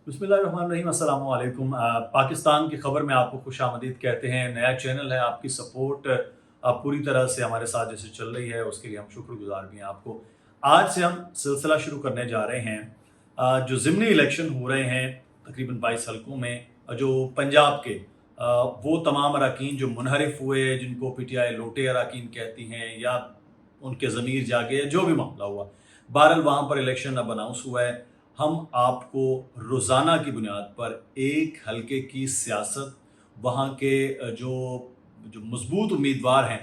बिस्मिल्लाहिर्रहमानिर्रहीम, अस्सलाम वालेकुम। पाकिस्तान की खबर में आपको खुशामदीद कहते हैं। नया चैनल है, आपकी सपोर्ट पूरी तरह से हमारे साथ जैसे चल रही है उसके लिए हम शुक्रगुजार भी हैं आपको। आज से हम सिलसिला शुरू करने जा रहे हैं जो ज़िमनी इलेक्शन हो रहे हैं तकरीबन 22 हलकों में, जो पंजाब के वो तमाम अरकान जो मुनहरिफ हुए, जिनको पीटीआई लोटे अरकान कहती हैं या उनके ज़मीर जागे, जो भी मामला हुआ, बहरहाल वहाँ पर इलेक्शन अब अनाउंस हुआ है। हम आपको रोज़ाना की बुनियाद पर एक हलके की सियासत, वहाँ के जो जो मजबूत उम्मीदवार हैं,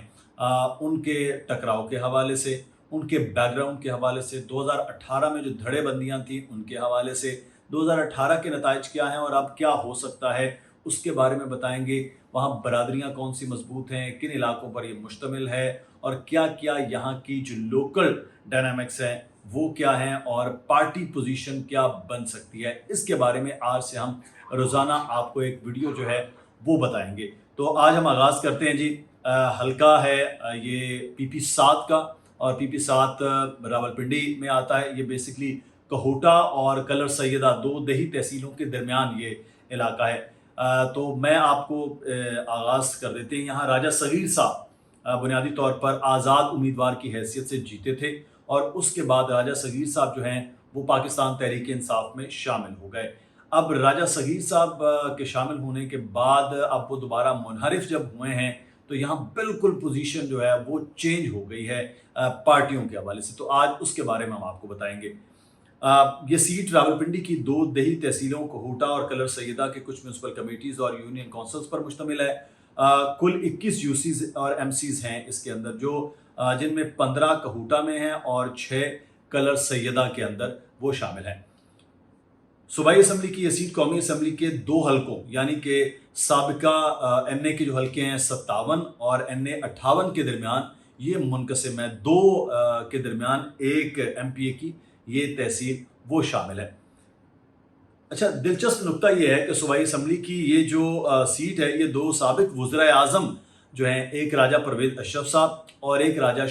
उनके टकराव के हवाले से, उनके बैकग्राउंड के हवाले से, 2018 में जो धड़ेबंदियाँ थी उनके हवाले से, 2018 के नताइज क्या हैं और अब क्या हो सकता है उसके बारे में बताएंगे। वहाँ बरादरियाँ कौन सी मजबूत हैं, किन इलाकों पर ये मुश्तमिल है और क्या क्या यहाँ की जो लोकल डायनामिक्स हैं वो क्या हैं और पार्टी पोजीशन क्या बन सकती है, इसके बारे में आज से हम रोज़ाना आपको एक वीडियो जो है वो बताएंगे। तो आज हम आगाज़ करते हैं जी। हल्का है ये पीपी 7 का, और पीपी 7 रावलपिंडी में आता है। ये बेसिकली कहोटा और कलर सैयदा दो दही तहसीलों के दरमियान ये इलाका है। तो मैं आपको आगाज़ कर देते हैं। यहाँ राजा सगीर साहब बुनियादी तौर पर आज़ाद उम्मीदवार की हैसियत से जीते थे और उसके बाद राजा सगीर साहब जो हैं वो पाकिस्तान तहरीक इंसाफ में शामिल हो गए। अब राजा सगीर साहब के शामिल होने के बाद अब वो दोबारा मुनहरिफ जब हुए हैं तो यहाँ बिल्कुल पोजीशन जो है वो चेंज हो गई है पार्टियों के हवाले से। तो आज उसके बारे में हम आपको बताएंगे। ये सीट रावलपिंडी की दो दही तहसीलों कोहोटा और कलर सैयदा के कुछ म्यूनसिपल कमेटीज़ और यूनियन काउंसिल्स पर मुश्तमिल है। कुल 21 यूसीज और एमसीज हैं इसके अंदर, जो जिनमें 15 कहोटा में हैं और 6 कलर सैयदा के अंदर वो शामिल हैं। सूबाई असम्बली की ये सीट कौमी असम्बली के दो हलकों यानी कि साबिका एन ए के जो हलके हैं 57 और एन ए 58 के दरमियान ये मुनकसिम है। दो के दरमियान एक MPA की ये तहसील वो शामिल है। अच्छा, दिलचस्प नुक्ता ये है कि सूबाई असम्बली की ये जो सीट है ये दो साबिक वज़राए आज़म जो हैं, एक राजा परवेज़ अशरफ साहब और एक राजा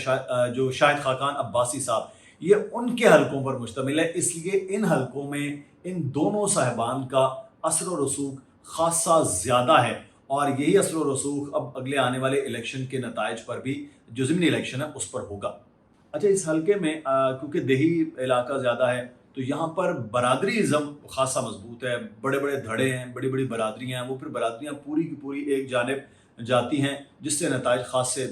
जो शाहिद खाकान अब्बासी साहब, ये उनके हलकों पर मुश्तमिल है। इसलिए इन हलकों में इन दोनों साहिबान का असर व रसूख खासा ज़्यादा है और यही असर व रसूख अब अगले आने वाले इलेक्शन के नताइज पर भी, जो ज़िमनी इलेक्शन है उस पर होगा। अच्छा, इस हलके में क्योंकि देही इलाका ज़्यादा है तो यहाँ पर बरादरीज़म खासा मजबूत है। बड़े बड़े धड़े हैं, बड़ी बड़ी बरादरियाँ हैं, वो फिर बरादरियाँ पूरी की पूरी एक जानिब जाती हैं जिससे नताइज खास से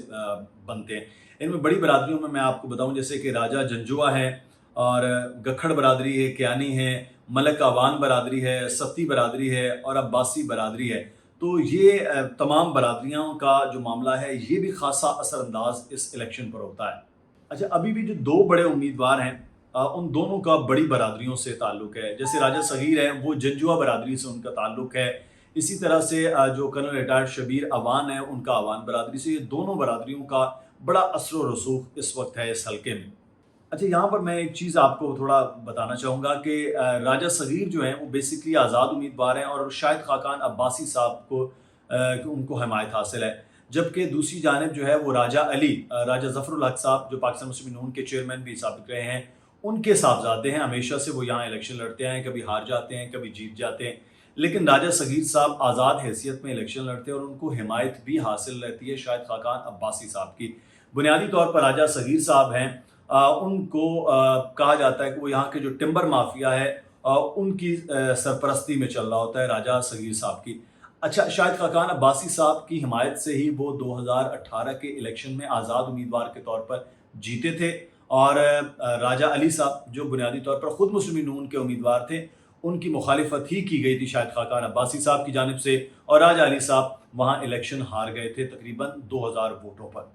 बनते हैं। इनमें बड़ी बरादरियों में मैं आपको बताऊं जैसे कि राजा जंजुआ है और गखड़ बरादरी है, क्यानी है, मलक आवान बरादरी है, सत्ती बरादरी है और अब्बासी बरादरी है। तो ये तमाम बरादरियों का जो मामला है ये भी खासा असरअंदाज इस इलेक्शन पर होता है। अच्छा, अभी भी जो दो बड़े उम्मीदवार हैं उन दोनों का बड़ी बरादरियों से ताल्लुक़ है। जैसे राजा सगीर हैं वो जंजुआ बरादरी से उनका ताल्लुक़ है। इसी तरह से जो कर्नल रिटायर्ड शबीर अवान है उनका अवान बरादरी से। ये दोनों बरादरियों का बड़ा असर व रसूख इस वक्त है इस हलके में। अच्छा, यहाँ पर मैं एक चीज़ आपको थोड़ा बताना चाहूँगा कि राजा सगीर जो हैं वो बेसिकली आज़ाद उम्मीदवार हैं और शाहिद खाकान अब्बासी साहब को उनको हमायत हासिल है। जबकि दूसरी जानिब जो है वो राजा अली, राजा ज़फ़रुल हक साहब जो पाकिस्तान मुस्लिम नून के चेयरमैन भी साबित रहे हैं, उनके साहबजादे हैं। हमेशा से वो यहाँ इलेक्शन लड़ते हैं, कभी हार जाते हैं, कभी जीत जाते हैं। लेकिन राजा सगीर साहब आज़ाद हैसियत में इलेक्शन लड़ते हैं और उनको हिमायत भी हासिल रहती है शाहिद खाकान अब्बासी साहब की। बुनियादी तौर पर राजा सगीर साहब हैं, उनको कहा जाता है कि वो यहाँ के जो टिम्बर माफिया है उनकी सरपरस्ती में चल रहा होता है राजा सगीर साहब की। अच्छा, शाहिद खाकान अब्बासी साहब की हिमायत से ही वो 2018 के इलेक्शन में आज़ाद उम्मीदवार के तौर पर जीते थे और राजा अली साहब जो बुनियादी तौर पर ख़ुद मुस्लिम नून के उम्मीदवार थे, उनकी मुखालिफत ही की गई थी शाहिद खाकान अब्बासी साहब की जानिब से और राजा अली साहब वहाँ इलेक्शन हार गए थे तकरीबन 2000 वोटों पर।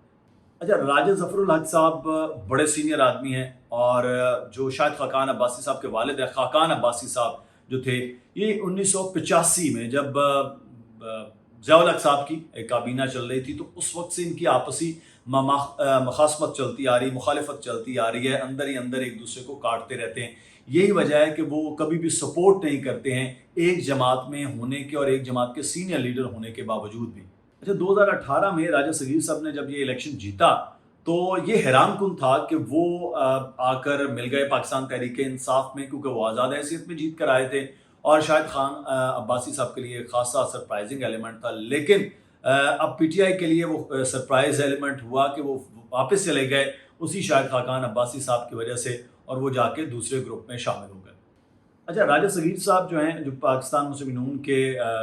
अच्छा, राजा ज़फ़रुल हक साहब बड़े सीनियर आदमी हैं और जो शाहिद खाकान अब्बासी साहब के वालिद हैं, खाकान अब्बासी साहब जो थे, ये 1985 में जब ज़ियाउल हक साहब की एक काबीना चल रही थी तो उस वक्त से इनकी आपसी मखासमत चलती आ रही, मुखालिफत चलती आ रही है। अंदर ही अंदर एक दूसरे को काटते रहते हैं। यही वजह है कि वो कभी भी सपोर्ट नहीं करते हैं एक जमात में होने के और एक जमात के सीनियर लीडर होने के बावजूद भी। अच्छा, 2018 में राजा सगीर साहब ने जब ये इलेक्शन जीता तो ये हैरान कुन था कि वो आकर मिल गए पाकिस्तान तहरीक इंसाफ में, क्योंकि वो आज़ाद हैसियत में जीत कर आए थे اور شاہد خان عباسی صاحب کے لیے خاصا سرپرائزنگ ایلیمنٹ تھا، لیکن اب پی ٹی آئی کے لیے وہ سرپرائز ایلیمنٹ ہوا کہ وہ واپس چلے گئے اسی شاہد خاقان عباسی صاحب کی وجہ سے، اور وہ جا کے دوسرے گروپ میں شامل ہو گئے۔ اچھا، راجہ صغیر صاحب جو ہیں، جو پاکستان مسلم نون کے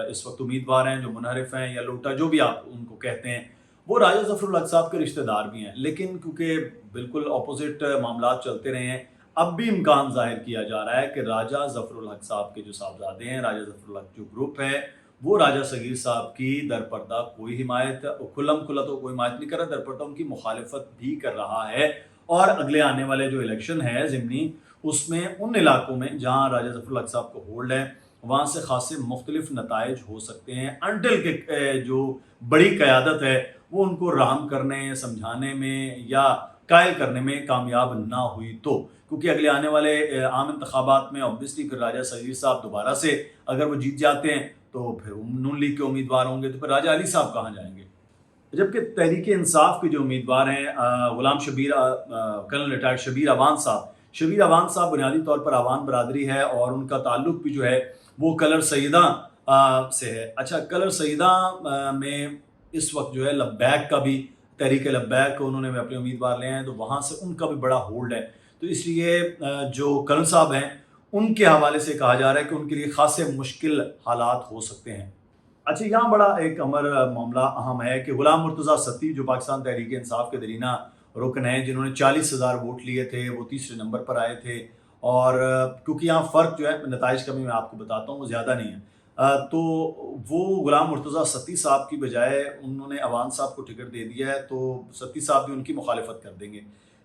اس وقت امیدوار ہیں، جو منحرف ہیں یا لوٹا جو بھی آپ ان کو کہتے ہیں، وہ راجہ ظفر الحق صاحب کے رشتہ دار بھی ہیں، لیکن کیونکہ بالکل اپوزٹ معاملات چلتے رہے ہیں، اب بھی امکان ظاہر کیا جا رہا ہے کہ راجہ ظفر الحق صاحب کے جو صاحبزادے ہیں، راجہ ظفر الحق جو گروپ ہے، وہ راجہ صغیر صاحب کی درپردہ کوئی حمایت، کھلم کھلا تو کوئی حمایت نہیں کر رہا، درپردہ ان کی مخالفت بھی کر رہا ہے، اور اگلے آنے والے جو الیکشن ہے ضمنی، اس میں ان علاقوں میں جہاں راجہ ظفر الحق صاحب کو ہولڈ ہے، وہاں سے خاصے مختلف نتائج ہو سکتے ہیں، انٹل کہ جو بڑی قیادت ہے وہ ان کو رحم کرنے، سمجھانے میں یا قائل کرنے میں کامیاب نہ ہوئی تو، کیونکہ اگلے آنے والے عام انتخابات میں اوبویسلی پھر راجہ صغیر صاحب دوبارہ سے اگر وہ جیت جاتے ہیں تو پھر نون لیگ کے امیدوار ہوں گے، تو پھر راجہ علی صاحب کہاں جائیں گے؟ جبکہ تحریک انصاف کے جو امیدوار ہیں، غلام شبیر، کرنل ریٹائرڈ شبیر اوان صاحب، شبیر اوان صاحب بنیادی طور پر اوان برادری ہے، اور ان کا تعلق بھی جو ہے وہ کلر سیدہ سے ہے۔ اچھا، کلر سیدہ میں اس وقت جو ہے لبیک کا بھی، تحریک لبیک انہوں نے اپنے امیدوار لے ہیں، تو وہاں سے ان کا بھی بڑا ہولڈ ہے، تو اس لیے جو کرنل صاحب ہیں ان کے حوالے سے کہا جا رہا ہے کہ ان کے لیے خاصے مشکل حالات ہو سکتے ہیں۔ اچھا، یہاں بڑا ایک معاملہ اہم ہے کہ غلام مرتضیٰ ستی جو پاکستان تحریک انصاف کے درینہ رکن ہیں، جنہوں نے 40,000 ووٹ لیے تھے، وہ تیسرے نمبر پر آئے تھے، اور کیونکہ یہاں فرق جو ہے نتائج کا بھی میں آپ کو بتاتا ہوں وہ زیادہ نہیں ہے، تو وہ غلام مرتضیٰ ستی صاحب کی بجائے انہوں نے اوان صاحب کو ٹکٹ دے دیا ہے، تو ستی صاحب بھی ان کی مخالفت کر دیں گے،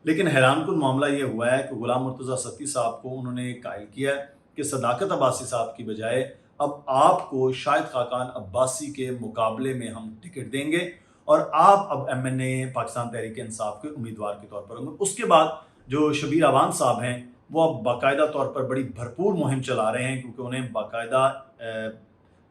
لیکن حیران کن معاملہ یہ ہوا ہے کہ غلام مرتضیٰ ستی صاحب کو انہوں نے قائل کیا ہے کہ صداقت عباسی صاحب کی بجائے اب آپ کو شاہد خاقان عباسی کے مقابلے میں ہم ٹکٹ دیں گے، اور آپ اب ایم این اے پاکستان تحریک انصاف کے امیدوار کے طور پر ہوں گے۔ اس کے بعد جو شبیر اوان صاحب ہیں وہ اب باقاعدہ طور پر بڑی بھرپور مہم چلا رہے ہیں، کیونکہ انہیں باقاعدہ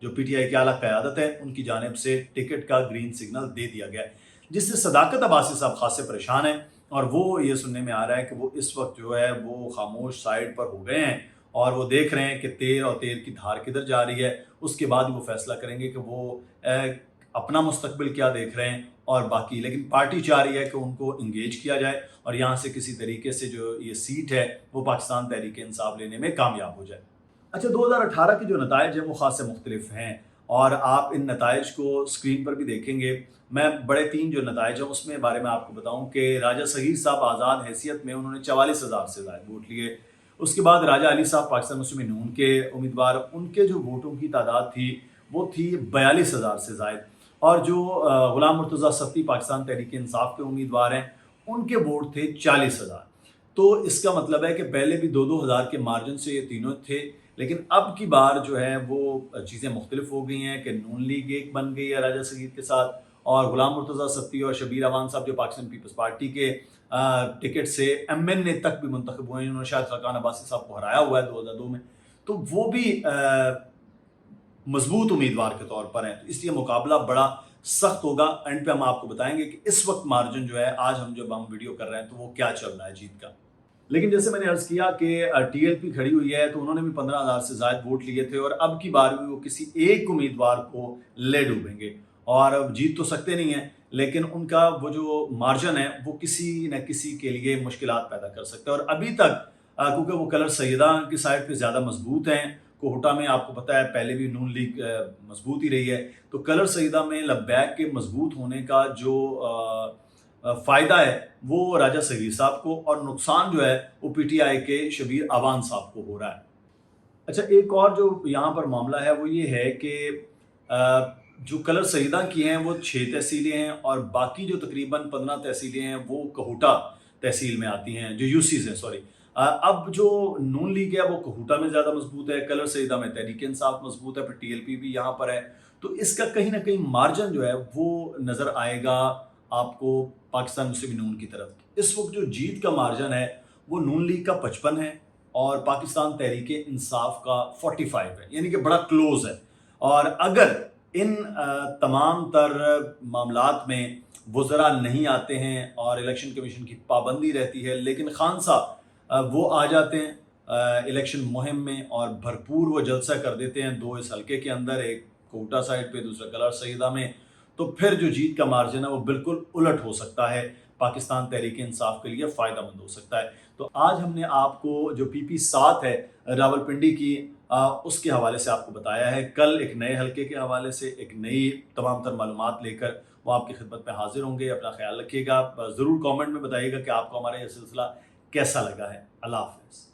جو پی ٹی آئی کی اعلیٰ قیادت ہے ان کی جانب سے ٹکٹ کا گرین سگنل دے دیا گیا ہے، جس سے صداقت عباسی صاحب خاصے پریشان ہیں، اور وہ یہ سننے میں آ رہا ہے کہ وہ اس وقت جو ہے وہ خاموش سائڈ پر ہو گئے ہیں، اور وہ دیکھ رہے ہیں کہ تیر اور تیر کی دھار کدھر جا رہی ہے، اس کے بعد وہ فیصلہ کریں گے کہ وہ اپنا مستقبل کیا دیکھ رہے ہیں اور باقی، لیکن پارٹی چاہ رہی ہے کہ ان کو انگیج کیا جائے اور یہاں سے کسی طریقے سے جو یہ سیٹ ہے وہ پاکستان تحریک انصاف لینے میں کامیاب ہو جائے۔ اچھا، 2018 کے جو نتائج ہیں وہ خاصے مختلف ہیں، اور آپ ان نتائج کو اسکرین پر بھی دیکھیں گے۔ میں بڑے 3 جو نتائج ہیں اس میں بارے میں آپ کو بتاؤں کہ راجہ صغیر صاحب آزاد حیثیت میں انہوں نے 44,000 سے زائد ووٹ لیے، اس کے بعد راجہ علی صاحب پاکستان مسلم نون کے امیدوار، ان کے جو ووٹوں کی تعداد تھی وہ تھی 42,000 سے زائد، اور جو غلام مرتضیٰ ستی پاکستان تحریک انصاف کے امیدوار ہیں ان کے ووٹ تھے 40,000۔ تو اس کا مطلب ہے کہ پہلے بھی 2-2 ہزار کے مارجن سے یہ تینوں تھے، لیکن اب کی بار جو ہے وہ چیزیں مختلف ہو گئی ہیں کہ نون لیگ ایک بن گئی ہے راجہ صغیر کے ساتھ، اور غلام مرتضیٰ ستی اور شبیر اوان صاحب جو پاکستان پیپلز پارٹی کے ٹکٹ سے ایم این اے تک بھی منتخب ہوئے ہیں، انہوں نے شاہد خاقان عباسی صاحب کو ہرایا ہوا ہے 2002 میں، تو وہ بھی مضبوط امیدوار کے طور پر ہیں، تو اس لیے مقابلہ بڑا سخت ہوگا۔ اینڈ پہ ہم آپ کو بتائیں گے کہ اس وقت مارجن جو ہے آج جب ہم ویڈیو کر رہے ہیں تو وہ کیا چل رہا ہے جیت کا۔ لیکن جیسے میں نے عرض کیا کہ ٹی ایل پی کھڑی ہوئی ہے، تو انہوں نے بھی 15,000 سے زائد ووٹ لیے تھے، اور اب کی بار بھی وہ کسی ایک امیدوار کو لے ڈوبیں گے، اور جیت تو سکتے نہیں ہیں، لیکن ان کا وہ جو مارجن ہے وہ کسی نہ کسی کے لیے مشکلات پیدا کر سکتا ہے۔ اور ابھی تک کیونکہ وہ کلر سیدہ کی سائڈ پہ زیادہ مضبوط ہیں، کوہٹا میں آپ کو پتہ ہے پہلے بھی نون لیگ مضبوط ہی رہی ہے، تو کلر سیدہ میں لبیک کے مضبوط ہونے کا جو فائدہ ہے وہ راجہ صغیر صاحب کو، اور نقصان جو ہے وہ پی ٹی آئی کے شبیر اوان صاحب کو ہو رہا ہے۔ اچھا، ایک اور جو یہاں پر معاملہ ہے وہ یہ ہے کہ جو کلر سیدہ کی ہیں وہ 6 تحصیلیں ہیں، اور باقی جو تقریباً 15 تحصیلیں ہیں وہ کوہٹا تحصیل میں آتی ہیں، جو یو سیز ہیں، سوری۔ اب جو نون لیگ ہے وہ کوہٹا میں زیادہ مضبوط ہے، کلر سیدہ میں تحریک انصاف مضبوط ہے، پھر ٹی ایل پی بھی یہاں پر ہے، تو اس کا کہیں نہ کہیں مارجن جو ہے وہ نظر آئے گا آپ کو پاکستان مسلم نون کی طرف۔ اس وقت جو جیت کا مارجن ہے وہ نون لیگ کا 55 ہے اور پاکستان تحریک انصاف کا 45 ہے، یعنی کہ بڑا کلوز ہے، اور اگر ان تمام تر معاملات میں وزراء نہیں آتے ہیں اور الیکشن کمیشن کی پابندی رہتی ہے، لیکن خان صاحب وہ آ جاتے ہیں इलेक्शन मुहिम में और भरपूर वो जलसा कर देते हैं, दो इस हल्के के अंदर, एक कोटा साइड पे, दूसरा कलर सईदा में, तो फिर जो जीत का मार्जिन है वो बिल्कुल उलट हो सकता है, पाकिस्तान तहरीक इंसाफ के लिए फ़ायदेमंद हो सकता है। तो आज हमने आपको जो PP7 है रावलपिंडी की, उसके हवाले से आपको बताया है। कल एक नए हल्के के हवाले से एक नई तमाम तर मालूमात लेकर वो आपकी खिदमत में हाजिर होंगे। अपना ख्याल रखिएगा, ज़रूर कमेंट में बताइएगा कि आपको हमारा ये सिलसिला कैसा लगा है। अल्लाह हाफ़िज़।